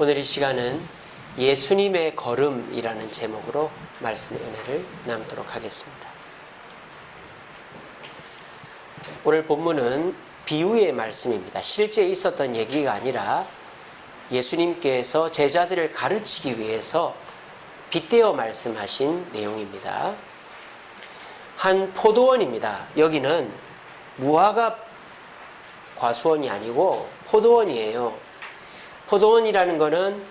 오늘 이 시간은 예수님의 걸음이라는 제목으로 말씀의 은혜를 나누도록 하겠습니다. 오늘 본문은 비유의 말씀입니다. 실제 있었던 얘기가 아니라 예수님께서 제자들을 가르치기 위해서 빗대어 말씀하신 내용입니다. 한 포도원입니다. 여기는 무화과 과수원이 아니고 포도원이에요. 포도원이라는 것은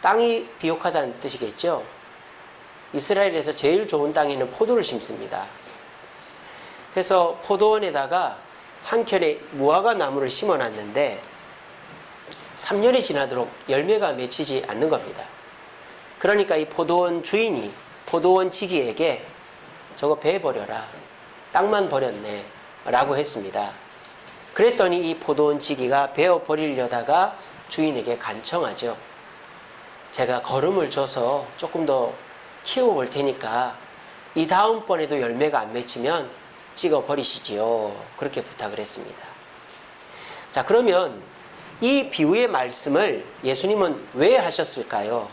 땅이 비옥하다는 뜻이겠죠. 이스라엘에서 제일 좋은 땅에는 포도를 심습니다. 그래서 포도원에다가 한켠에 무화과 나무를 심어놨는데 3년이 지나도록 열매가 맺히지 않는 겁니다. 그러니까 이 포도원 주인이 포도원 지기에게 저거 베버려라, 땅만 버렸네 라고 했습니다. 그랬더니 이 포도원 지기가 베어버리려다가 주인에게 간청하죠. 제가 거름을 줘서 조금 더 키워볼 테니까 이 다음번에도 열매가 안 맺히면 찍어버리시지요. 그렇게 부탁을 했습니다. 자, 그러면 이 비유의 말씀을 예수님은 왜 하셨을까요?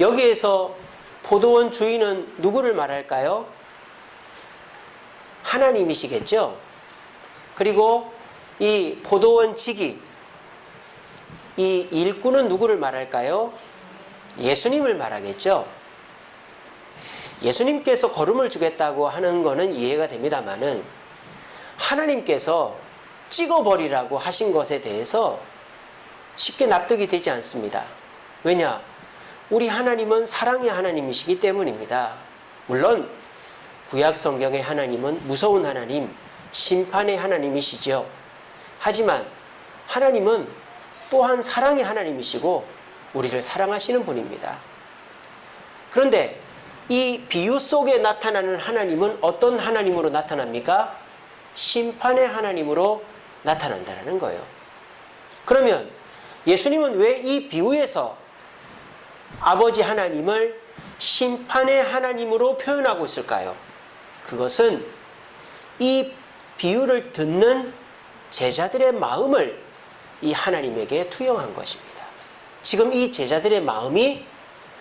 여기에서 포도원 주인은 누구를 말할까요? 하나님이시겠죠? 그리고 이 포도원 지기, 이 일꾼은 누구를 말할까요? 예수님을 말하겠죠? 예수님께서 거름을 주겠다고 하는 것은 이해가 됩니다만은 하나님께서 찍어버리라고 하신 것에 대해서 쉽게 납득이 되지 않습니다. 왜냐? 우리 하나님은 사랑의 하나님이시기 때문입니다. 물론 구약 성경의 하나님은 무서운 하나님, 심판의 하나님이시죠. 하지만 하나님은 또한 사랑의 하나님이시고 우리를 사랑하시는 분입니다. 그런데 이 비유 속에 나타나는 하나님은 어떤 하나님으로 나타납니까? 심판의 하나님으로 나타난다는 거예요. 그러면 예수님은 왜 이 비유에서 아버지 하나님을 심판의 하나님으로 표현하고 있을까요? 그것은 이 비유를 듣는 제자들의 마음을 이 하나님에게 투영한 것입니다. 지금 이 제자들의 마음이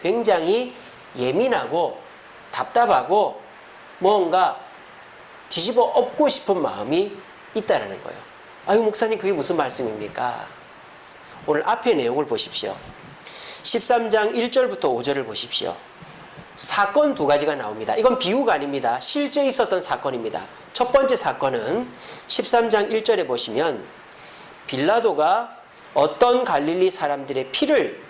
굉장히 예민하고 답답하고 뭔가 뒤집어 엎고 싶은 마음이 있다는 거예요. 아유, 목사님, 그게 무슨 말씀입니까? 오늘 앞의 내용을 보십시오. 13장 1절부터 5절을 보십시오. 사건 두 가지가 나옵니다. 이건 비유가 아닙니다. 실제 있었던 사건입니다. 첫 번째 사건은 13장 1절에 보시면 빌라도가 어떤 갈릴리 사람들의 피를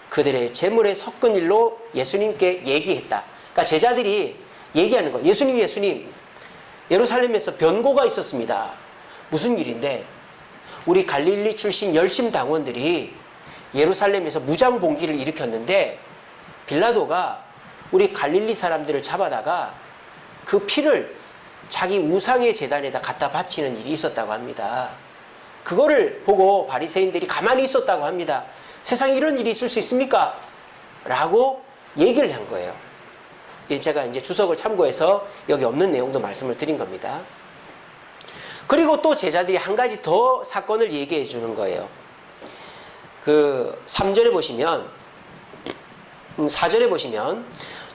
그들의 제물에 섞은 일로 예수님께 얘기했다. 그러니까 제자들이 얘기하는 거예요. 예수님, 예루살렘에서 변고가 있었습니다. 무슨 일인데? 우리 갈릴리 출신 열심 당원들이 예루살렘에서 무장봉기를 일으켰는데 빌라도가 우리 갈릴리 사람들을 잡아다가 그 피를 자기 우상의 제단에다 갖다 바치는 일이 있었다고 합니다. 그거를 보고 바리새인들이 가만히 있었다고 합니다. 세상에 이런 일이 있을 수 있습니까? 라고 얘기를 한 거예요. 제가 이제 주석을 참고해서 여기 없는 내용도 말씀을 드린 겁니다. 그리고 또 제자들이 한 가지 더 사건을 얘기해 주는 거예요. 그 3절에 보시면 4절에 보시면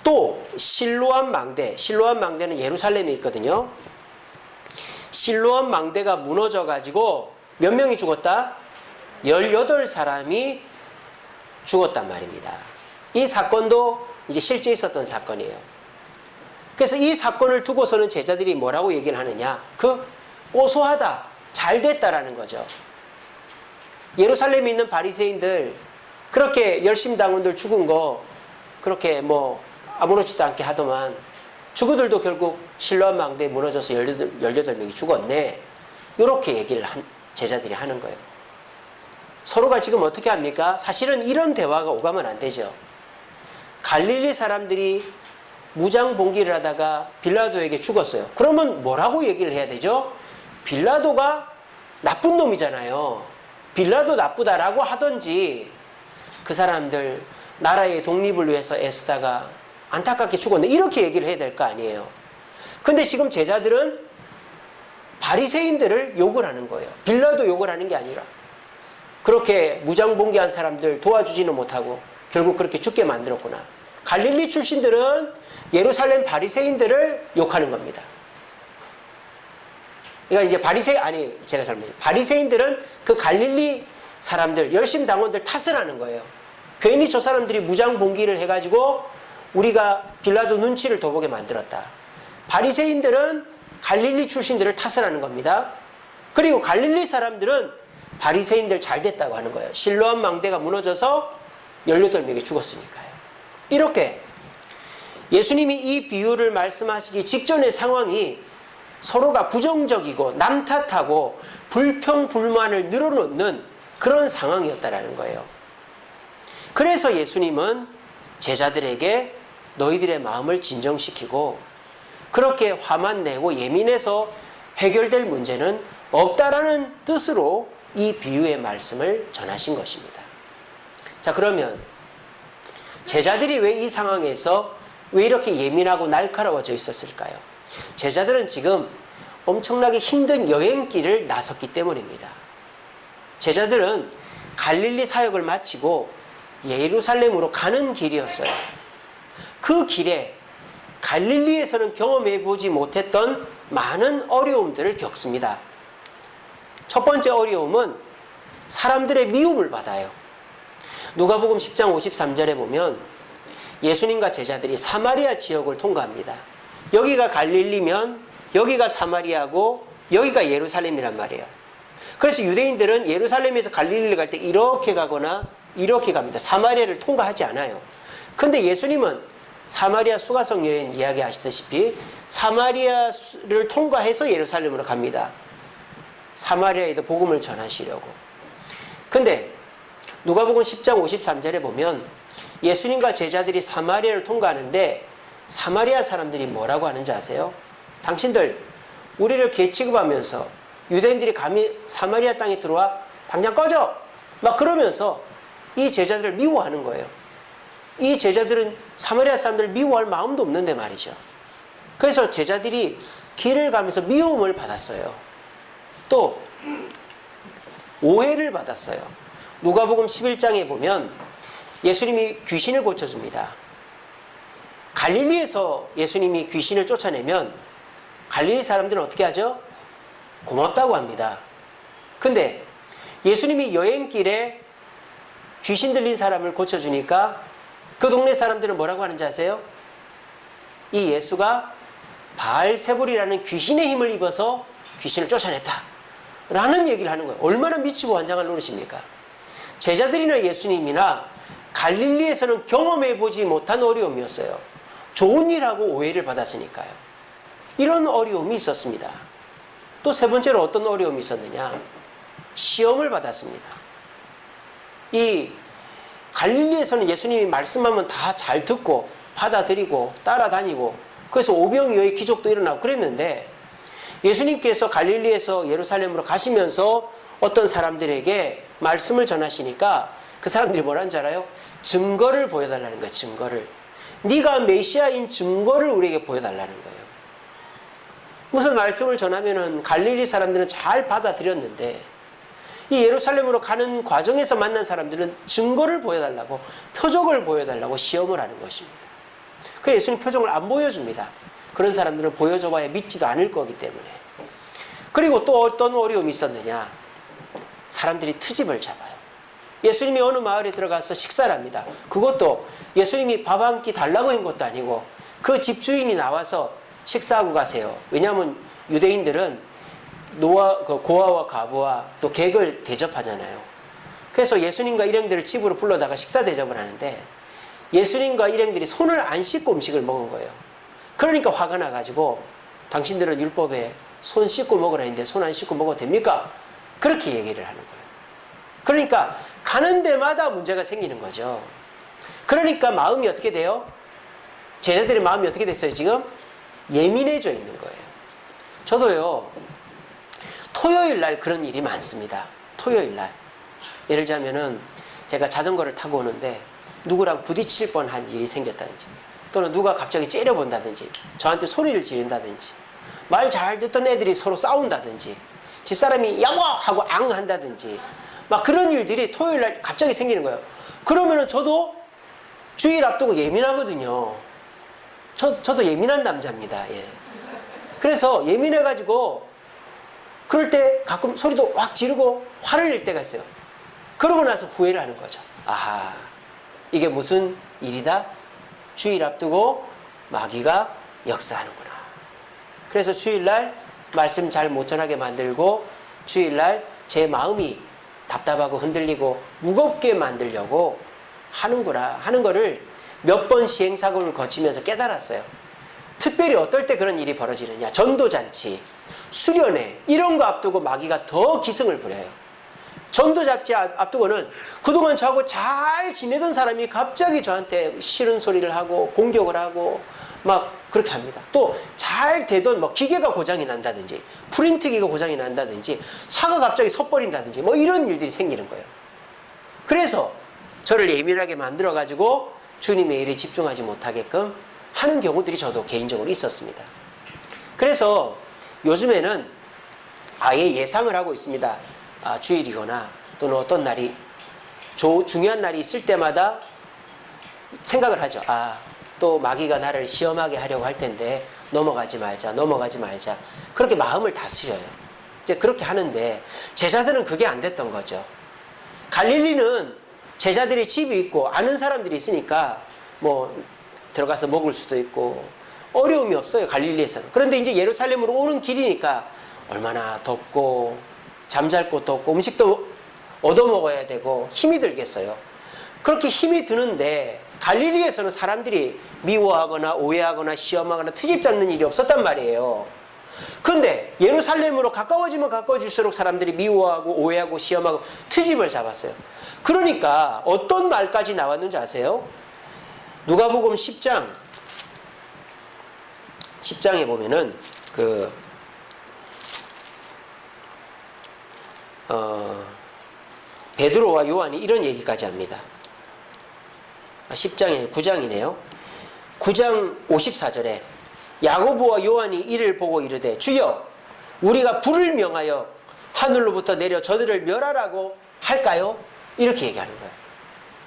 또 실로암 망대는 예루살렘에 있거든요. 실로암 망대가 무너져 가지고 몇 명이 죽었다? 18사람이 죽었단 말입니다. 이 사건도 이제 실제 있었던 사건이에요. 그래서 이 사건을 두고서는 제자들이 뭐라고 얘기를 하느냐? 고소하다, 잘 됐다라는 거죠. 예루살렘에 있는 바리새인들, 그렇게 열심당원들 죽은 거 그렇게 뭐 아무렇지도 않게 하더만 죽어들도 결국 실로암 망대에 무너져서 18명이 죽었네. 이렇게 얘기를 제자들이 하는 거예요. 서로가 지금 어떻게 합니까? 사실은 이런 대화가 오가면 안 되죠. 갈릴리 사람들이 무장봉기를 하다가 빌라도에게 죽었어요. 그러면 뭐라고 얘기를 해야 되죠? 빌라도가 나쁜 놈이잖아요. 빌라도 나쁘다라고 하든지 그 사람들 나라의 독립을 위해서 애쓰다가 안타깝게 죽었네, 이렇게 얘기를 해야 될 거 아니에요. 근데 지금 제자들은 바리새인들을 욕을 하는 거예요. 빌라도 욕을 하는 게 아니라. 그렇게 무장봉기한 사람들 도와주지는 못하고 결국 그렇게 죽게 만들었구나. 갈릴리 출신들은 예루살렘 바리새인들을 욕하는 겁니다. 그러니까 이제 바리새인들은 그 갈릴리 사람들, 열심당원들 탓을 하는 거예요. 괜히 저 사람들이 무장봉기를 해가지고 우리가 빌라도 눈치를 더 보게 만들었다. 바리새인들은 갈릴리 출신들을 탓을 하는 겁니다. 그리고 갈릴리 사람들은 바리새인들 잘 됐다고 하는 거예요. 실로암 망대가 무너져서 18명이 죽었으니까요. 이렇게 예수님이 이 비유를 말씀하시기 직전의 상황이 서로가 부정적이고 남 탓하고 불평불만을 늘어놓는 그런 상황이었다라는 거예요. 그래서 예수님은 제자들에게 너희들의 마음을 진정시키고 그렇게 화만 내고 예민해서 해결될 문제는 없다라는 뜻으로 이 비유의 말씀을 전하신 것입니다. 자, 그러면 제자들이 왜 이 상황에서 왜 이렇게 예민하고 날카로워져 있었을까요? 제자들은 지금 엄청나게 힘든 여행길을 나섰기 때문입니다. 제자들은 갈릴리 사역을 마치고 예루살렘으로 가는 길이었어요. 그 길에 갈릴리에서는 경험해보지 못했던 많은 어려움들을 겪습니다. 첫 번째 어려움은 사람들의 미움을 받아요. 누가복음 10장 53절에 보면 예수님과 제자들이 사마리아 지역을 통과합니다. 여기가 갈릴리면 여기가 사마리아고 여기가 예루살렘이란 말이에요. 그래서 유대인들은 예루살렘에서 갈릴리를 갈 때 이렇게 가거나 이렇게 갑니다. 사마리아를 통과하지 않아요. 근데 예수님은 사마리아 수가성 여행 이야기하시다시피 사마리아를 통과해서 예루살렘으로 갑니다. 사마리아에도 복음을 전하시려고. 근데 누가복음 10장 53절에 보면 예수님과 제자들이 사마리아를 통과하는데 사마리아 사람들이 뭐라고 하는지 아세요? 당신들 우리를 개 취급하면서 유대인들이 감히 사마리아 땅에 들어와 당장 꺼져! 막 그러면서 이 제자들을 미워하는 거예요. 이 제자들은 사마리아 사람들을 미워할 마음도 없는데 말이죠. 그래서 제자들이 길을 가면서 미움을 받았어요. 또 오해를 받았어요. 누가복음 11장에 보면 예수님이 귀신을 고쳐줍니다. 갈릴리에서 예수님이 귀신을 쫓아내면 갈릴리 사람들은 어떻게 하죠? 고맙다고 합니다. 근데 예수님이 여행길에 귀신 들린 사람을 고쳐주니까 그 동네 사람들은 뭐라고 하는지 아세요? 이 예수가 바알세불이라는 귀신의 힘을 입어서 귀신을 쫓아냈다 라는 얘기를 하는 거예요. 얼마나 미치고 환장할 노릇입니까? 제자들이나 예수님이나 갈릴리에서는 경험해보지 못한 어려움이었어요. 좋은 일하고 오해를 받았으니까요. 이런 어려움이 있었습니다. 또 세 번째로 어떤 어려움이 있었느냐? 시험을 받았습니다. 이 갈릴리에서는 예수님이 말씀하면 다 잘 듣고 받아들이고 따라다니고 그래서 오병이어의 기적도 일어나고 그랬는데 예수님께서 갈릴리에서 예루살렘으로 가시면서 어떤 사람들에게 말씀을 전하시니까 그 사람들이 뭐라는 줄 알아요? 증거를 보여달라는 거예요. 증거를. 네가 메시아인 증거를 우리에게 보여달라는 거예요. 무슨 말씀을 전하면은 갈릴리 사람들은 잘 받아들였는데 이 예루살렘으로 가는 과정에서 만난 사람들은 증거를 보여달라고 표적을 보여달라고 시험을 하는 것입니다. 그 예수님 표적을 안 보여줍니다. 그런 사람들은 보여줘봐야 믿지도 않을 거기 때문에. 그리고 또 어떤 어려움이 있었느냐? 사람들이 트집을 잡아요. 예수님이 어느 마을에 들어가서 식사를 합니다. 그것도 예수님이 밥 한 끼 달라고 한 것도 아니고 그 집주인이 나와서 식사하고 가세요. 왜냐하면 유대인들은 고아와 과부와 또 객을 대접하잖아요. 그래서 예수님과 일행들을 집으로 불러다가 식사 대접을 하는데 예수님과 일행들이 손을 안 씻고 음식을 먹은 거예요. 그러니까 화가 나가지고 당신들은 율법에 손 씻고 먹으라 했는데 손 안 씻고 먹어도 됩니까? 그렇게 얘기를 하는 거예요. 그러니까 가는 데마다 문제가 생기는 거죠. 그러니까 마음이 어떻게 돼요? 제자들의 마음이 어떻게 됐어요 지금? 예민해져 있는 거예요. 저도요 토요일 날 그런 일이 많습니다. 토요일 날 예를 들자면은 제가 자전거를 타고 오는데 누구랑 부딪힐 뻔한 일이 생겼다든지 또는 누가 갑자기 째려본다든지 저한테 소리를 지른다든지 말 잘 듣던 애들이 서로 싸운다든지 집사람이 여보 하고 앙 한다든지 막 그런 일들이 토요일 날 갑자기 생기는 거예요. 그러면은 저도 주일 앞두고 예민하거든요. 저도 예민한 남자입니다. 예. 그래서 예민해가지고 그럴 때 가끔 소리도 확 지르고 화를 낼 때가 있어요. 그러고 나서 후회를 하는 거죠. 아하, 이게 무슨 일이다? 주일 앞두고 마귀가 역사하는구나. 그래서 주일날 말씀 잘 못 전하게 만들고 주일날 제 마음이 답답하고 흔들리고 무겁게 만들려고 하는구나 하는 거를 몇 번 시행착오를 거치면서 깨달았어요. 특별히 어떨 때 그런 일이 벌어지느냐. 전도잔치, 수련회 이런 거 앞두고 마귀가 더 기승을 부려요. 전도잔치 앞두고는 그동안 저하고 잘 지내던 사람이 갑자기 저한테 싫은 소리를 하고 공격을 하고 막 그렇게 합니다. 또 잘 되던 뭐 기계가 고장이 난다든지 프린트기가 고장이 난다든지 차가 갑자기 섣버린다든지 뭐 이런 일들이 생기는 거예요. 그래서 저를 예민하게 만들어 가지고 주님의 일에 집중하지 못하게끔 하는 경우들이 저도 개인적으로 있었습니다. 그래서 요즘에는 아예 예상을 하고 있습니다. 주일이거나 또는 어떤 날이 중요한 날이 있을 때마다 생각을 하죠. 또 마귀가 나를 시험하게 하려고 할 텐데 넘어가지 말자. 그렇게 마음을 다스려요. 이제 그렇게 하는데 제자들은 그게 안 됐던 거죠. 갈릴리는 제자들이 집이 있고 아는 사람들이 있으니까 뭐 들어가서 먹을 수도 있고 어려움이 없어요. 갈릴리에서는. 그런데 이제 예루살렘으로 오는 길이니까 얼마나 덥고 잠잘 곳도 없고 음식도 얻어먹어야 되고 힘이 들겠어요. 그렇게 힘이 드는데 갈릴리에서는 사람들이 미워하거나 오해하거나 시험하거나 트집 잡는 일이 없었단 말이에요. 그런데 예루살렘으로 가까워지면 가까워질수록 사람들이 미워하고 오해하고 시험하고 트집을 잡았어요. 그러니까 어떤 말까지 나왔는지 아세요? 누가복음 10장에 보면은 베드로와 요한이 이런 얘기까지 합니다. 10장에 9장이네요. 9장 54절에 야고보와 요한이 이를 보고 이르되 주여 우리가 불을 명하여 하늘로부터 내려 저들을 멸하라고 할까요? 이렇게 얘기하는 거예요.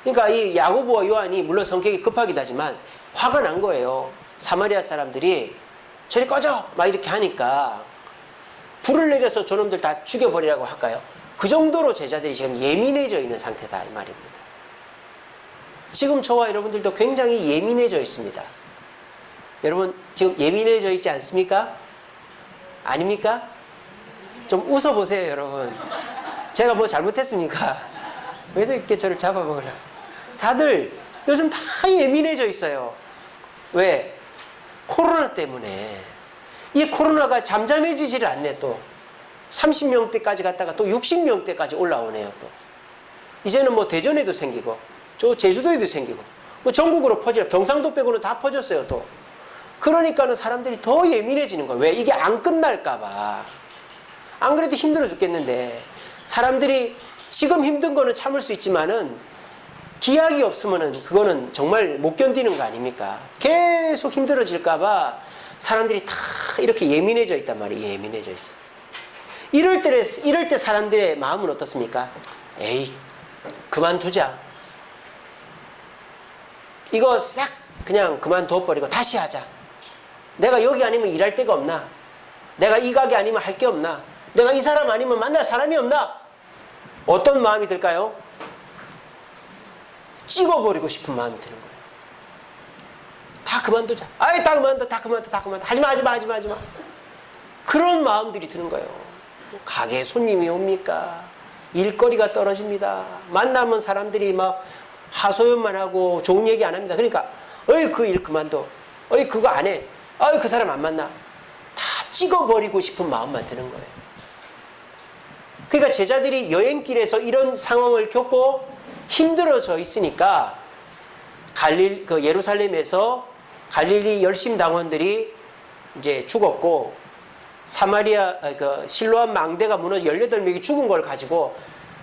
그러니까 이 야고보와 요한이 물론 성격이 급하기도 하지만 화가 난 거예요. 사마리아 사람들이 저리 꺼져! 막 이렇게 하니까 불을 내려서 저놈들 다 죽여버리라고 할까요? 그 정도로 제자들이 지금 예민해져 있는 상태다 이 말입니다. 지금 저와 여러분들도 굉장히 예민해져 있습니다. 여러분 지금 예민해져 있지 않습니까? 아닙니까? 좀 웃어보세요 여러분. 제가 뭐 잘못했습니까? 왜 이렇게 저를 잡아먹으려? 다들 요즘 다 예민해져 있어요. 왜? 코로나 때문에. 이 코로나가 잠잠해지지를 않네. 또 30명대까지 갔다가 또 60명대까지 올라오네요. 또 이제는 뭐 대전에도 생기고 저 제주도에도 생기고 뭐 전국으로 퍼지려 경상도 빼고는 다 퍼졌어요. 또 그러니까는 사람들이 더 예민해지는 거예요. 왜? 이게 안 끝날까 봐. 안 그래도 힘들어 죽겠는데 사람들이 지금 힘든 거는 참을 수 있지만은 기약이 없으면은 그거는 정말 못 견디는 거 아닙니까? 계속 힘들어질까 봐 사람들이 다 이렇게 예민해져 있단 말이에요. 예민해져 있어. 이럴 때 사람들의 마음은 어떻습니까? 에이, 그만두자. 이거 싹 그냥 그만둬버리고 다시 하자. 내가 여기 아니면 일할 데가 없나? 내가 이 가게 아니면 할 게 없나? 내가 이 사람 아니면 만날 사람이 없나? 어떤 마음이 들까요? 찍어버리고 싶은 마음이 드는 거예요. 다 그만두자. 아이, 다 그만둬. 하지마. 그런 마음들이 드는 거예요. 가게에 손님이 옵니까? 일거리가 떨어집니다. 만나면 사람들이 막 하소연만 하고 좋은 얘기 안 합니다. 그러니까 어이 그 일 그만둬. 어이 그거 안 해. 어이 그 사람 안 만나. 다 찍어버리고 싶은 마음만 드는 거예요. 그러니까 제자들이 여행길에서 이런 상황을 겪고 힘들어져 있으니까 예루살렘에서 갈릴리 열심당원들이 이제 죽었고 사마리아 실로암 망대가 무너져 18명이 죽은 걸 가지고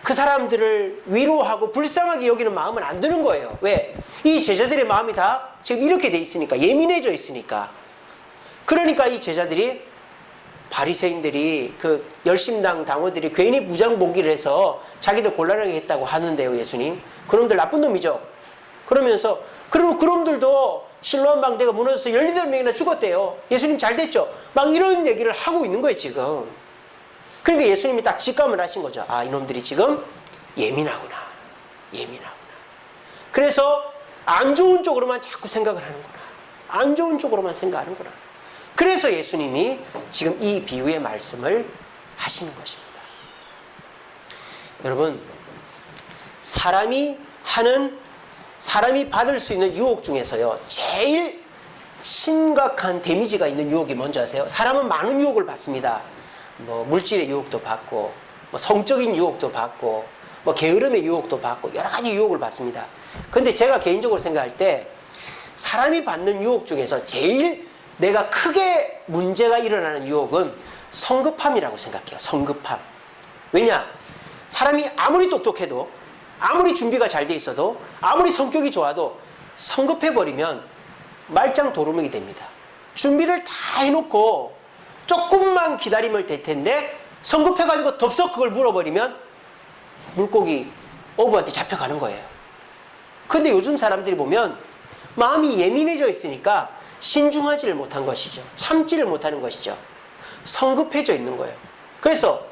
그 사람들을 위로하고 불쌍하게 여기는 마음은 안 드는 거예요. 왜? 이 제자들의 마음이 다 지금 이렇게 돼 있으니까, 예민해져 있으니까. 그러니까 이 제자들이 바리새인들이 그 열심당 당원들이 괜히 무장봉기를 해서 자기들 곤란하게 했다고 하는데요, 예수님. 그놈들 나쁜 놈이죠. 그러면서 그럼 그놈들도 실로암 방대가 무너져서 18명이나 죽었대요. 예수님 잘 됐죠. 막 이런 얘기를 하고 있는 거예요, 지금. 그러니까 예수님이 딱 직감을 하신 거죠. 아, 이놈들이 지금 예민하구나. 예민하구나. 그래서 안 좋은 쪽으로만 자꾸 생각을 하는구나. 안 좋은 쪽으로만 생각하는구나. 그래서 예수님이 지금 이 비유의 말씀을 하시는 것입니다. 여러분, 사람이 받을 수 있는 유혹 중에서요, 제일 심각한 데미지가 있는 유혹이 뭔지 아세요? 사람은 많은 유혹을 받습니다. 뭐 물질의 유혹도 받고, 뭐 성적인 유혹도 받고, 뭐 게으름의 유혹도 받고, 여러 가지 유혹을 받습니다. 근데 제가 개인적으로 생각할 때 사람이 받는 유혹 중에서 제일 내가 크게 문제가 일어나는 유혹은 성급함이라고 생각해요. 성급함. 왜냐? 사람이 아무리 똑똑해도, 아무리 준비가 잘 돼 있어도, 아무리 성격이 좋아도 성급해버리면 말짱 도루묵이 됩니다. 준비를 다 해놓고 조금만 기다리면 될 텐데 성급해가지고 덥석 그걸 물어버리면 물고기 어부한테 잡혀가는 거예요. 근데 요즘 사람들이 보면 마음이 예민해져 있으니까 신중하지를 못한 것이죠. 참지를 못하는 것이죠. 성급해져 있는 거예요. 그래서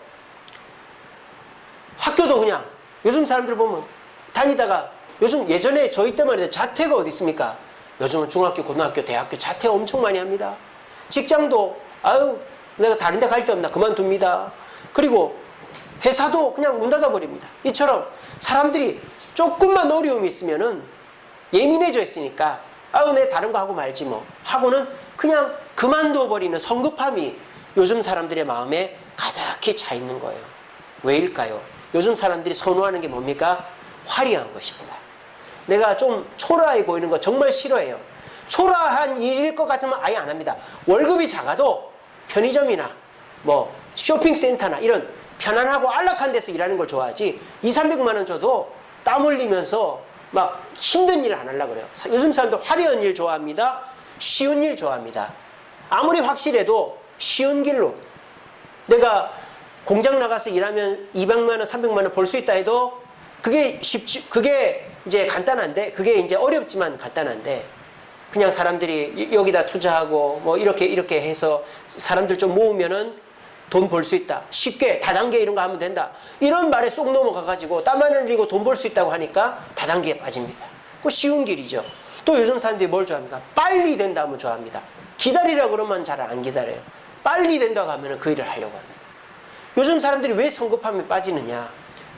학교도 그냥 요즘 사람들 보면 다니다가 요즘 예전에 저희 때만 해도 자퇴가 어디 있습니까? 요즘은 중학교, 고등학교, 대학교 자퇴 엄청 많이 합니다. 직장도 아유 내가 다른 데 갈 데 없나 그만둡니다. 그리고 회사도 그냥 문 닫아버립니다. 이처럼 사람들이 조금만 어려움이 있으면은 예민해져 있으니까 아유 내 다른 거 하고 말지 뭐 하고는 그냥 그만둬버리는 성급함이 요즘 사람들의 마음에 가득히 차 있는 거예요. 왜일까요? 요즘 사람들이 선호하는 게 뭡니까? 화려한 것입니다. 내가 좀 초라해 보이는 거 정말 싫어해요. 초라한 일일 것 같으면 아예 안 합니다. 월급이 작아도 편의점이나 뭐 쇼핑센터나 이런 편안하고 안락한 데서 일하는 걸 좋아하지 200~300만 원 줘도 땀 흘리면서 막 힘든 일을 안 하려고 그래요. 요즘 사람들 화려한 일 좋아합니다. 쉬운 일 좋아합니다. 아무리 확실해도 쉬운 길로 내가 공장 나가서 일하면 200만 원, 300만 원 벌 수 있다 해도 그게 이제 간단한데 그게 이제 어렵지만 간단한데 그냥 사람들이 여기다 투자하고 뭐 이렇게 해서 사람들 좀 모으면은 돈 벌 수 있다. 쉽게 다단계 이런 거 하면 된다. 이런 말에 쏙 넘어가가지고 땀 안 흘리고 돈 벌 수 있다고 하니까 다단계에 빠집니다. 그 쉬운 길이죠. 또 요즘 사람들이 뭘 좋아합니까? 빨리 된다 하면 좋아합니다. 기다리라 그러면 잘 안 기다려요. 빨리 된다고 하면 그 일을 하려고 합니다. 요즘 사람들이 왜 성급함에 빠지느냐?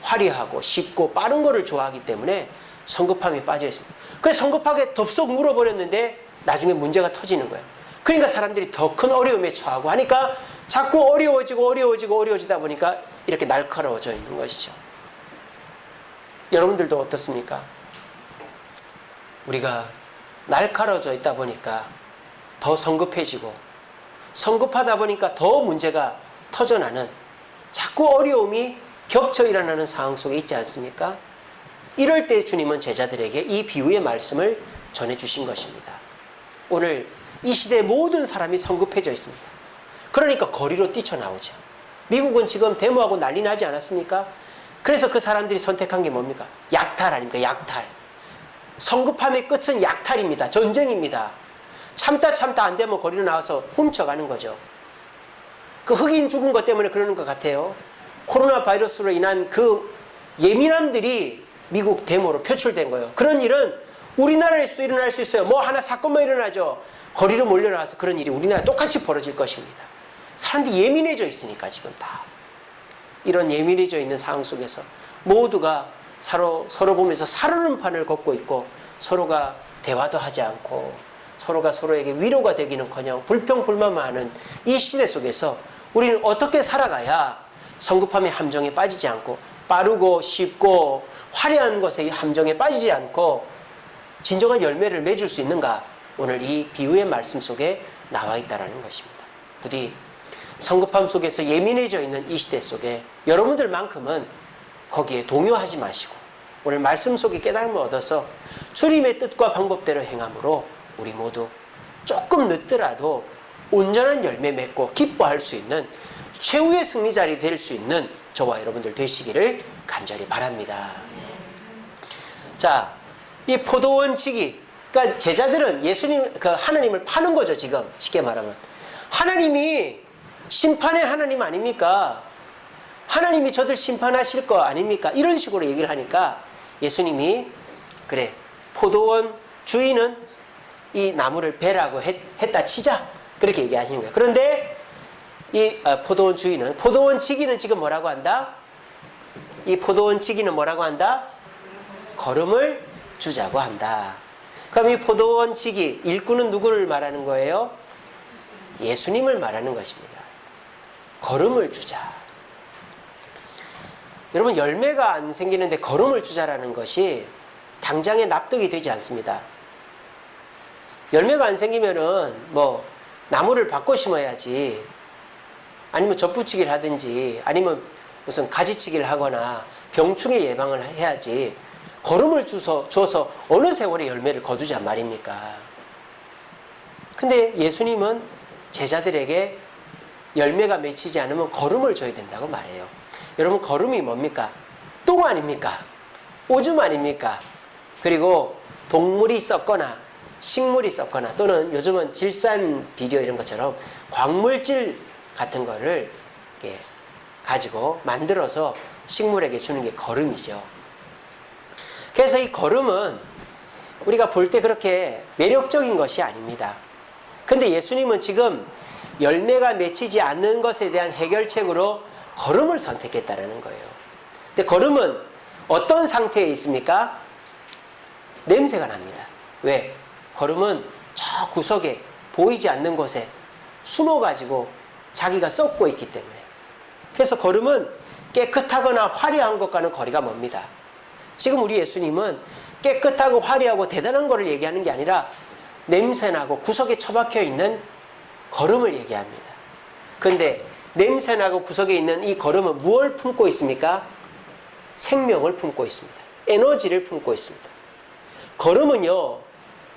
화려하고 쉽고 빠른 거를 좋아하기 때문에 성급함에 빠져 있습니다. 그래서 성급하게 덥석 물어버렸는데 나중에 문제가 터지는 거예요. 그러니까 사람들이 더 큰 어려움에 처하고 하니까 자꾸 어려워지다 보니까 이렇게 날카로워져 있는 것이죠. 여러분들도 어떻습니까? 우리가 날카로워져 있다 보니까 더 성급해지고 성급하다 보니까 더 문제가 터져나는 자꾸 어려움이 겹쳐 일어나는 상황 속에 있지 않습니까? 이럴 때 주님은 제자들에게 이 비유의 말씀을 전해주신 것입니다. 오늘 이 시대의 모든 사람이 성급해져 있습니다. 그러니까 거리로 뛰쳐나오죠. 미국은 지금 데모하고 난리 나지 않았습니까? 그래서 그 사람들이 선택한 게 뭡니까? 약탈 아닙니까? 약탈. 성급함의 끝은 약탈입니다. 전쟁입니다. 참다 안 되면 거리로 나와서 훔쳐가는 거죠. 그 흑인 죽은 것 때문에 그러는 것 같아요. 코로나 바이러스로 인한 그 예민함들이 미국 데모로 표출된 거예요. 그런 일은 우리나라에서도 일어날 수 있어요. 뭐 하나 사건만 일어나죠. 거리로 몰려나와서 그런 일이 우리나라에 똑같이 벌어질 것입니다. 사람들이 예민해져 있으니까 지금 다. 이런 예민해져 있는 상황 속에서 모두가 서로 보면서 살얼음판을 걷고 있고 서로가 대화도 하지 않고 서로가 서로에게 위로가 되기는커녕 불평불만만 하는 이 시대 속에서 우리는 어떻게 살아가야 성급함의 함정에 빠지지 않고 빠르고 쉽고 화려한 것의 함정에 빠지지 않고 진정한 열매를 맺을 수 있는가? 오늘 이 비유의 말씀 속에 나와 있다는 것입니다. 부디 성급함 속에서 예민해져 있는 이 시대 속에 여러분들만큼은 거기에 동요하지 마시고 오늘 말씀 속에 깨달음을 얻어서 주님의 뜻과 방법대로 행함으로 우리 모두 조금 늦더라도 온전한 열매 맺고 기뻐할 수 있는 최후의 승리자리 될 수 있는 저와 여러분들 되시기를 간절히 바랍니다. 자, 이 포도원 지기, 그러니까 제자들은 예수님, 하나님을 파는 거죠. 지금 쉽게 말하면 하나님이 심판의 하나님 아닙니까? 하나님이 저들 심판하실 거 아닙니까? 이런 식으로 얘기를 하니까 예수님이 그래, 포도원 주인은 이 나무를 베라고 했다 치자, 그렇게 얘기하시는 거예요. 그런데 이 포도원 주인은, 포도원 지기는 지금 뭐라고 한다? 이 포도원 지기는 뭐라고 한다? 거름을 주자고 한다. 그럼 이 포도원 지기 일꾼은 누구를 말하는 거예요? 예수님을 말하는 것입니다. 거름을 주자. 여러분, 열매가 안 생기는데 거름을 주자라는 것이 당장에 납득이 되지 않습니다. 열매가 안 생기면은 뭐 나무를 바꿔 심어야지, 아니면 접붙이기를 하든지, 아니면 무슨 가지치기를 하거나 병충해 예방을 해야지 거름을 줘서 어느 세월에 열매를 거두자 말입니까? 근데 예수님은 제자들에게 열매가 맺히지 않으면 거름을 줘야 된다고 말해요. 여러분, 거름이 뭡니까? 똥 아닙니까? 오줌 아닙니까? 그리고 동물이 썩거나 식물이 썩거나, 또는 요즘은 질산 비료 이런 것처럼 광물질 같은 거를 이렇게 가지고 만들어서 식물에게 주는 게 거름이죠. 그래서 이 거름은 우리가 볼 때 그렇게 매력적인 것이 아닙니다. 근데 예수님은 지금 열매가 맺히지 않는 것에 대한 해결책으로 거름을 선택했다는 거예요. 근데 거름은 어떤 상태에 있습니까? 냄새가 납니다. 왜? 거름은 저 구석에 보이지 않는 곳에 숨어가지고 자기가 썩고 있기 때문에. 그래서 거름은 깨끗하거나 화려한 것과는 거리가 멉니다. 지금 우리 예수님은 깨끗하고 화려하고 대단한 것을 얘기하는 게 아니라 냄새나고 구석에 처박혀 있는 거름을 얘기합니다. 그런데 냄새나고 구석에 있는 이 거름은 무엇을 품고 있습니까? 생명을 품고 있습니다. 에너지를 품고 있습니다. 거름은요,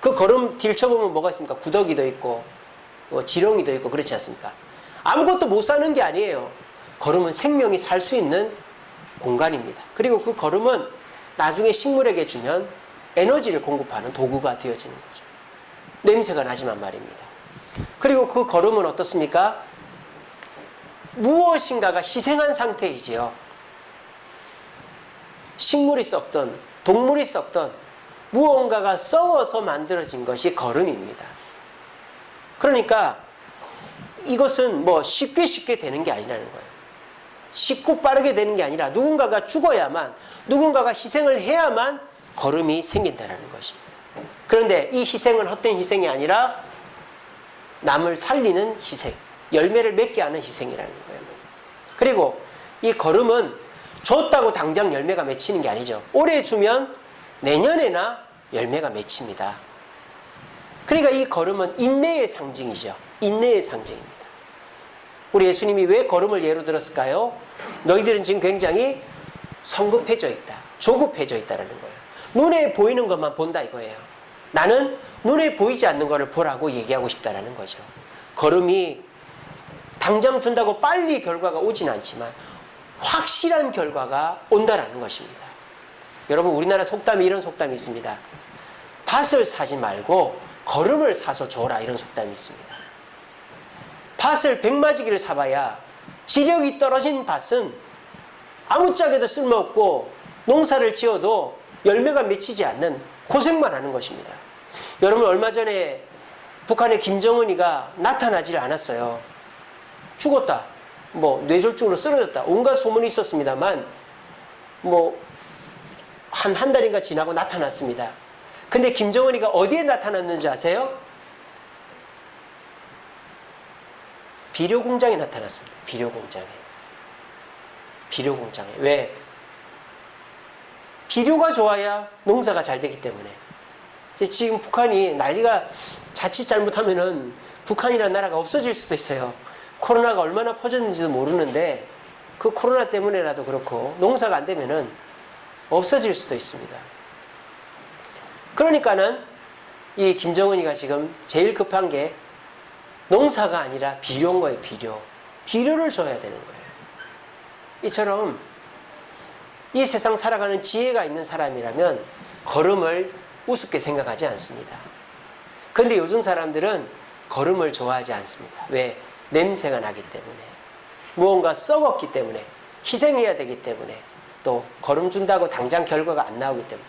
그 거름 들춰보면 뭐가 있습니까? 구더기도 있고 지렁이도 있고 그렇지 않습니까? 아무것도 못 사는 게 아니에요. 거름은 생명이 살 수 있는 공간입니다. 그리고 그 거름은 나중에 식물에게 주면 에너지를 공급하는 도구가 되어지는 거죠. 냄새가 나지만 말입니다. 그리고 그 거름은 어떻습니까? 무엇인가가 희생한 상태이지요. 식물이 썩던 동물이 썩던 무언가가 썩어서 만들어진 것이 거름입니다. 그러니까 이것은 뭐 쉽게 되는 게 아니라는 거예요. 쉽고 빠르게 되는 게 아니라 누군가가 죽어야만, 누군가가 희생을 해야만 거름이 생긴다는 것입니다. 그런데 이 희생은 헛된 희생이 아니라 남을 살리는 희생, 열매를 맺게 하는 희생이라는 거예요. 그리고 이 거름은 줬다고 당장 열매가 맺히는 게 아니죠. 올해 주면 내년에나 열매가 맺힙니다. 그러니까 이 거름은 인내의 상징이죠. 인내의 상징입니다. 우리 예수님이 왜 거름을 예로 들었을까요? 너희들은 지금 굉장히 성급해져 있다, 조급해져 있다는 거예요. 눈에 보이는 것만 본다 이거예요. 나는 눈에 보이지 않는 것을 보라고 얘기하고 싶다는 거죠. 거름이 당장 준다고 빨리 결과가 오진 않지만 확실한 결과가 온다라는 것입니다. 여러분, 우리나라 속담이 이런 속담이 있습니다. 밭을 사지 말고 거름을 사서 줘라, 이런 속담이 있습니다. 밭을 백마지기를 사봐야 지력이 떨어진 밭은 아무짝에도 쓸모없고 농사를 지어도 열매가 맺히지 않는 고생만 하는 것입니다. 여러분, 얼마 전에 북한의 김정은이가 나타나질 않았어요. 죽었다, 뭐 뇌졸중으로 쓰러졌다, 온갖 소문이 있었습니다만 뭐 한 달인가 지나고 나타났습니다. 근데 김정은이가 어디에 나타났는지 아세요? 비료 공장에 나타났습니다. 비료 공장에. 비료 공장에. 왜? 비료가 좋아야 농사가 잘 되기 때문에. 지금 북한이 난리가, 자칫 잘못하면은 북한이라는 나라가 없어질 수도 있어요. 코로나가 얼마나 퍼졌는지도 모르는데 그 코로나 때문에라도 그렇고 농사가 안 되면은 없어질 수도 있습니다. 그러니까는 이 김정은이가 지금 제일 급한 게 농사가 아니라 비료인 거예요. 비료를 줘야 되는 거예요. 이처럼 이 세상 살아가는 지혜가 있는 사람이라면 걸음을 우습게 생각하지 않습니다. 그런데 요즘 사람들은 걸음을 좋아하지 않습니다. 왜? 냄새가 나기 때문에, 무언가 썩었기 때문에, 희생해야 되기 때문에, 또 걸음 준다고 당장 결과가 안 나오기 때문에.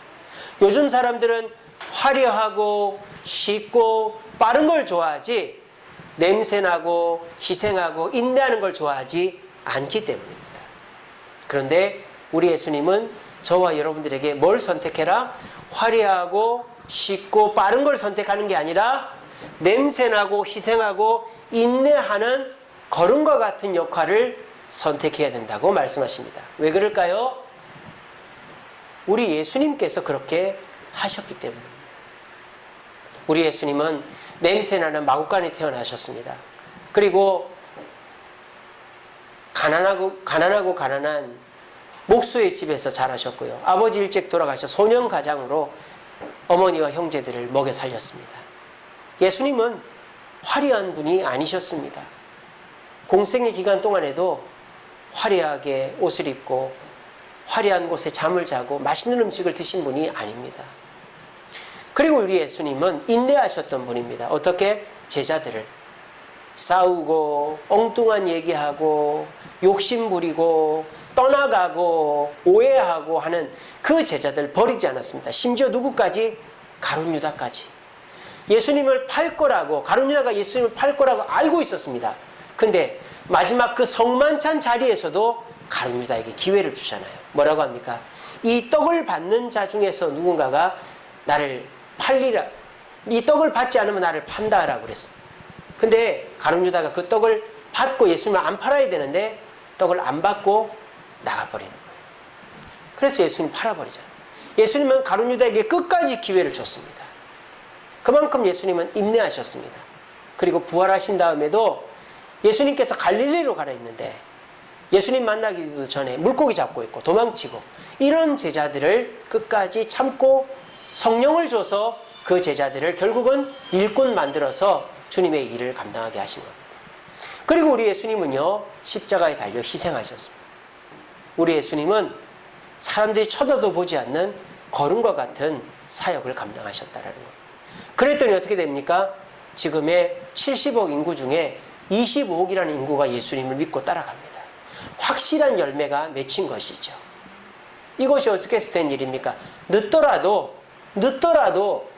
요즘 사람들은 화려하고 쉽고 빠른 걸 좋아하지 냄새나고 희생하고 인내하는 걸 좋아하지 않기 때문입니다. 그런데 우리 예수님은 저와 여러분들에게 뭘 선택해라? 화려하고 쉽고 빠른 걸 선택하는 게 아니라 냄새나고 희생하고 인내하는 걸음과 같은 역할을 선택해야 된다고 말씀하십니다. 왜 그럴까요? 우리 예수님께서 그렇게 하셨기 때문입니다. 우리 예수님은 냄새나는 마구간에 태어나셨습니다. 그리고 가난한 목수의 집에서 자라셨고요. 아버지 일찍 돌아가셔 소년 가장으로 어머니와 형제들을 먹여 살렸습니다. 예수님은 화려한 분이 아니셨습니다. 공생의 기간 동안에도 화려하게 옷을 입고 화려한 곳에 잠을 자고 맛있는 음식을 드신 분이 아닙니다. 그리고 우리 예수님은 인내하셨던 분입니다. 어떻게? 제자들을 싸우고 엉뚱한 얘기하고 욕심 부리고 떠나가고 오해하고 하는 그 제자들 버리지 않았습니다. 심지어 누구까지? 가룟 유다까지. 예수님을 팔 거라고, 가룟 유다가 예수님을 팔 거라고 알고 있었습니다. 근데 마지막 그 성만찬 자리에서도 가룟 유다에게 기회를 주잖아요. 뭐라고 합니까? 이 떡을 받는 자 중에서 누군가가 나를 팔리라, 이 떡을 받지 않으면 나를 판다라고 그랬어요. 근데 가룟 유다가 그 떡을 받고 예수님을 안 팔아야 되는데 떡을 안 받고 나가버리는 거예요. 그래서 예수님 팔아버리잖아요. 예수님은 가룟 유다에게 끝까지 기회를 줬습니다. 그만큼 예수님은 인내하셨습니다. 그리고 부활하신 다음에도 예수님께서 갈릴리로 가라 했는데 예수님 만나기도 전에 물고기 잡고 있고 도망치고 이런 제자들을 끝까지 참고 성령을 줘서 그 제자들을 결국은 일꾼 만들어서 주님의 일을 감당하게 하신 겁니다. 그리고 우리 예수님은요, 십자가에 달려 희생하셨습니다. 우리 예수님은 사람들이 쳐다도 보지 않는 걸음과 같은 사역을 감당하셨다는 겁니다. 그랬더니 어떻게 됩니까? 지금의 70억 인구 중에 25억이라는 인구가 예수님을 믿고 따라갑니다. 확실한 열매가 맺힌 것이죠. 이것이 어떻게 해서 된 일입니까? 늦더라도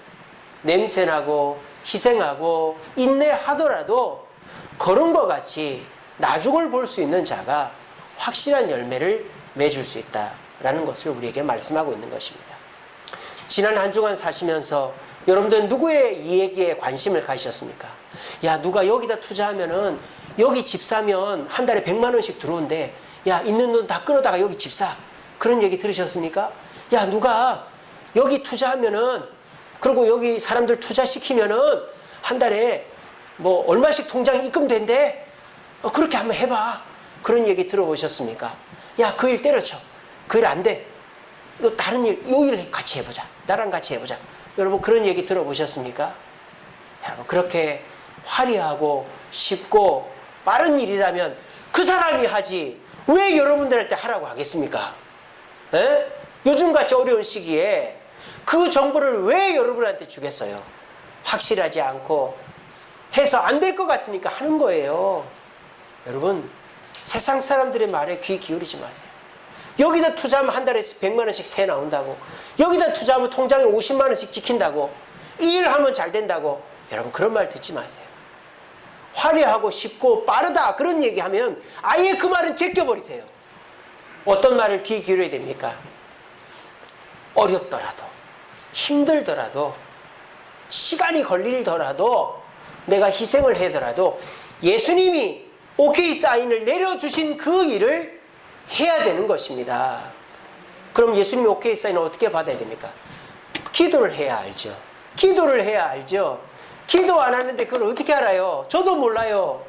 냄새나고 희생하고 인내하더라도 걸음과 같이 나중을 볼 수 있는 자가 확실한 열매를 맺을 수 있다라는 것을 우리에게 말씀하고 있는 것입니다. 지난 한 주간 사시면서 여러분들 누구의 이야기에 관심을 가지셨습니까? 야, 누가 여기다 투자하면은 여기 집 사면 한 달에 100만 원씩 들어온대. 야, 있는 돈 다 끌어다가 여기 집 사. 그런 얘기 들으셨습니까? 야, 누가 여기 투자하면은, 그리고 여기 사람들 투자시키면은 한 달에 뭐 얼마씩 통장에 입금된대. 그렇게 한번 해봐. 그런 얘기 들어보셨습니까? 야, 그 일 때려쳐. 그 일 안 돼. 이거 다른 일, 요 일 같이 해보자. 나랑 같이 해보자. 여러분 그런 얘기 들어보셨습니까? 여러분 그렇게 화려하고 쉽고 빠른 일이라면 그 사람이 하지 왜 여러분들한테 하라고 하겠습니까? 에? 요즘같이 어려운 시기에 그 정보를 왜 여러분한테 주겠어요? 확실하지 않고 해서 안 될 것 같으니까 하는 거예요. 여러분 세상 사람들의 말에 귀 기울이지 마세요. 여기다 투자하면 한 달에 100만 원씩 새 나온다고, 여기다 투자하면 통장에 50만 원씩 찍힌다고, 이 일 하면 잘 된다고, 여러분 그런 말 듣지 마세요. 화려하고 쉽고 빠르다 그런 얘기하면 아예 그 말은 제껴버리세요. 어떤 말을 귀 기울여야 됩니까? 어렵더라도 힘들더라도 시간이 걸리더라도 내가 희생을 하더라도 예수님이 오케이 사인을 내려주신 그 일을 해야 되는 것입니다. 그럼 예수님이 오케이 사인을 어떻게 받아야 됩니까? 기도를 해야 알죠. 기도를 해야 알죠. 기도 안 하는데 그걸 어떻게 알아요? 저도 몰라요.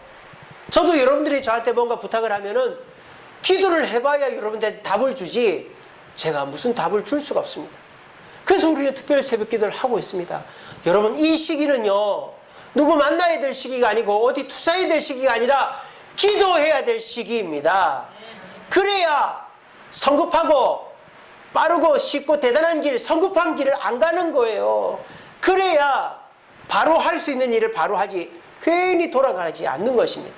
저도 여러분들이 저한테 뭔가 부탁을 하면은 기도를 해봐야 여러분들한테 답을 주지 제가 무슨 답을 줄 수가 없습니다. 그래서 우리는 특별 새벽 기도를 하고 있습니다. 여러분 이 시기는요 누구 만나야 될 시기가 아니고 어디 투사해야 될 시기가 아니라 기도해야 될 시기입니다. 그래야 성급하고 빠르고 쉽고 대단한 길, 성급한 길을 안 가는 거예요. 그래야 바로 할 수 있는 일을 바로 하지 괜히 돌아가지 않는 것입니다.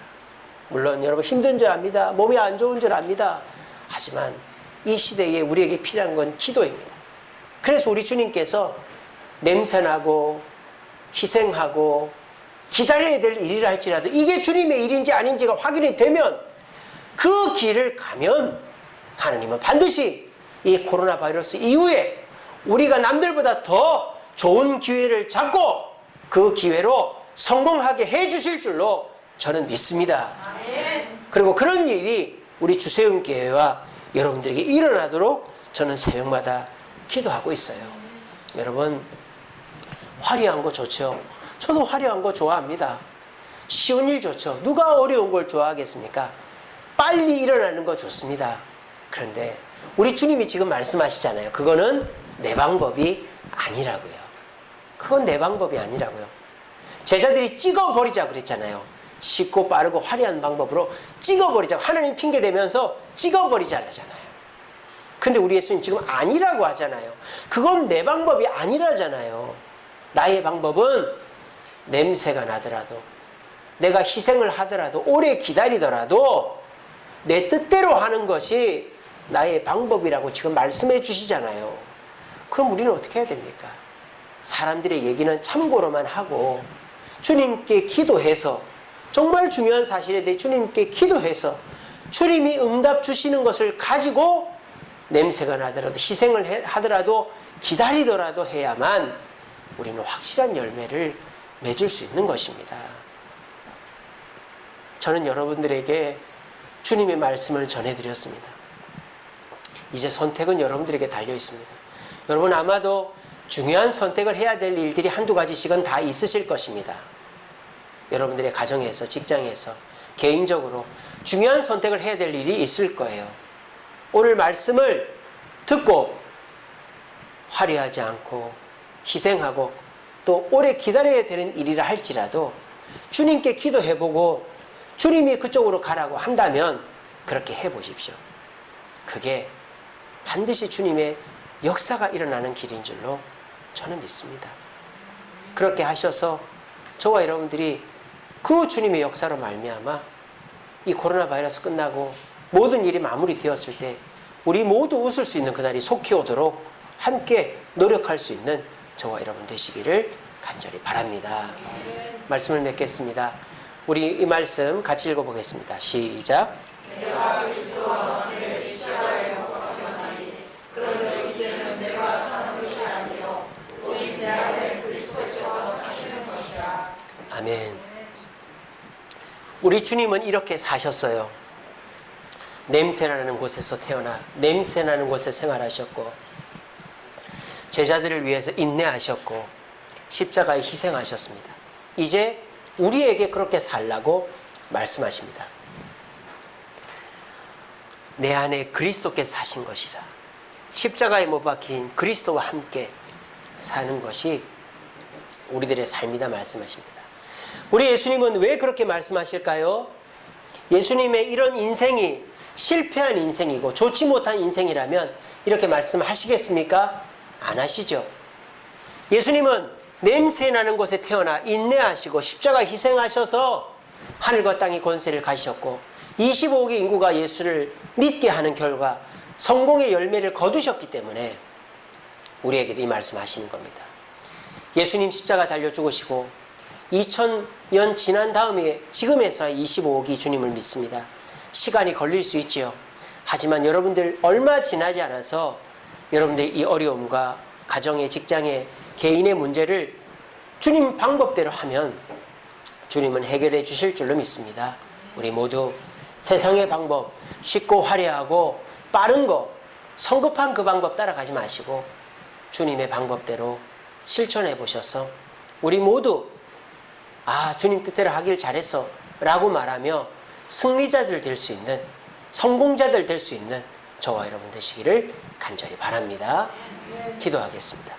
물론 여러분 힘든 줄 압니다. 몸이 안 좋은 줄 압니다. 하지만 이 시대에 우리에게 필요한 건 기도입니다. 그래서 우리 주님께서 냄새나고 희생하고 기다려야 될 일이라 할지라도 이게 주님의 일인지 아닌지가 확인이 되면 그 길을 가면 하나님은 반드시 이 코로나 바이러스 이후에 우리가 남들보다 더 좋은 기회를 잡고 그 기회로 성공하게 해주실 줄로 저는 믿습니다. 그리고 그런 일이 우리 주세훈교회와 여러분들에게 일어나도록 저는 새벽마다 기도하고 있어요. 여러분, 화려한 거 좋죠. 저도 화려한 거 좋아합니다. 쉬운 일 좋죠. 누가 어려운 걸 좋아하겠습니까? 빨리 일어나는 거 좋습니다. 그런데 우리 주님이 지금 말씀하시잖아요. 그거는 내 방법이 아니라고요. 그건 내 방법이 아니라고요. 제자들이 찍어버리자 그랬잖아요. 쉽고 빠르고 화려한 방법으로 찍어버리자. 하나님 핑계 대면서 찍어버리자잖아요. 근데 우리 예수님 지금 아니라고 하잖아요. 그건 내 방법이 아니라잖아요. 나의 방법은 냄새가 나더라도, 내가 희생을 하더라도, 오래 기다리더라도 내 뜻대로 하는 것이 나의 방법이라고 지금 말씀해 주시잖아요. 그럼 우리는 어떻게 해야 됩니까? 사람들의 얘기는 참고로만 하고 주님께 기도해서, 정말 중요한 사실에 대해 주님께 기도해서 주님이 응답 주시는 것을 가지고 냄새가 나더라도 희생을 하더라도 기다리더라도 해야만 우리는 확실한 열매를 맺을 수 있는 것입니다. 저는 여러분들에게 주님의 말씀을 전해드렸습니다. 이제 선택은 여러분들에게 달려 있습니다. 여러분 아마도 중요한 선택을 해야 될 일들이 한두 가지씩은 다 있으실 것입니다. 여러분들의 가정에서, 직장에서, 개인적으로 중요한 선택을 해야 될 일이 있을 거예요. 오늘 말씀을 듣고 화려하지 않고 희생하고 또 오래 기다려야 되는 일이라 할지라도 주님께 기도해보고 주님이 그쪽으로 가라고 한다면 그렇게 해보십시오. 그게 반드시 주님의 역사가 일어나는 길인 줄로 저는 믿습니다. 그렇게 하셔서 저와 여러분들이 그 주님의 역사로 말미암아 이 코로나 바이러스 끝나고 모든 일이 마무리되었을 때 우리 모두 웃을 수 있는 그날이 속히 오도록 함께 노력할 수 있는 저와 여러분 되시기를 간절히 바랍니다. 말씀을 맺겠습니다. 우리 이 말씀 같이 읽어보겠습니다. 시작. 내가 그리스도와 함께 십자가에 못 박혔나니 그런즉 이제는 내가 사는 것이 아니요 오직 내 안에 그리스도께서 사시는 것이라. 아멘. 우리 주님은 이렇게 사셨어요. 냄새나는 곳에서 태어나 냄새나는 곳에 생활하셨고 제자들을 위해서 인내하셨고 십자가에 희생하셨습니다. 이제 우리에게 그렇게 살라고 말씀하십니다. 내 안에 그리스도께서 사신 것이라. 십자가에 못 박힌 그리스도와 함께 사는 것이 우리들의 삶이다 말씀하십니다. 우리 예수님은 왜 그렇게 말씀하실까요? 예수님의 이런 인생이 실패한 인생이고 좋지 못한 인생이라면 이렇게 말씀하시겠습니까? 안 하시죠. 예수님은 냄새나는 곳에 태어나 인내하시고 십자가 희생하셔서 하늘과 땅의 권세를 가지셨고 25억의 인구가 예수를 믿게 하는 결과 성공의 열매를 거두셨기 때문에 우리에게도 이 말씀하시는 겁니다. 예수님 십자가 달려 죽으시고 2000년 지난 다음에 지금에서야 25억이 주님을 믿습니다. 시간이 걸릴 수 있지요. 하지만 여러분들 얼마 지나지 않아서 여러분들 이 어려움과 가정의, 직장의, 개인의 문제를 주님 방법대로 하면 주님은 해결해 주실 줄로 믿습니다. 우리 모두 세상의 방법, 쉽고 화려하고 빠른 거, 성급한 그 방법 따라가지 마시고 주님의 방법대로 실천해 보셔서 우리 모두 주님 뜻대로 하길 잘했어 라고 말하며 승리자들 될 수 있는, 성공자들 될 수 있는 저와 여러분 되시기를 간절히 바랍니다. 기도하겠습니다.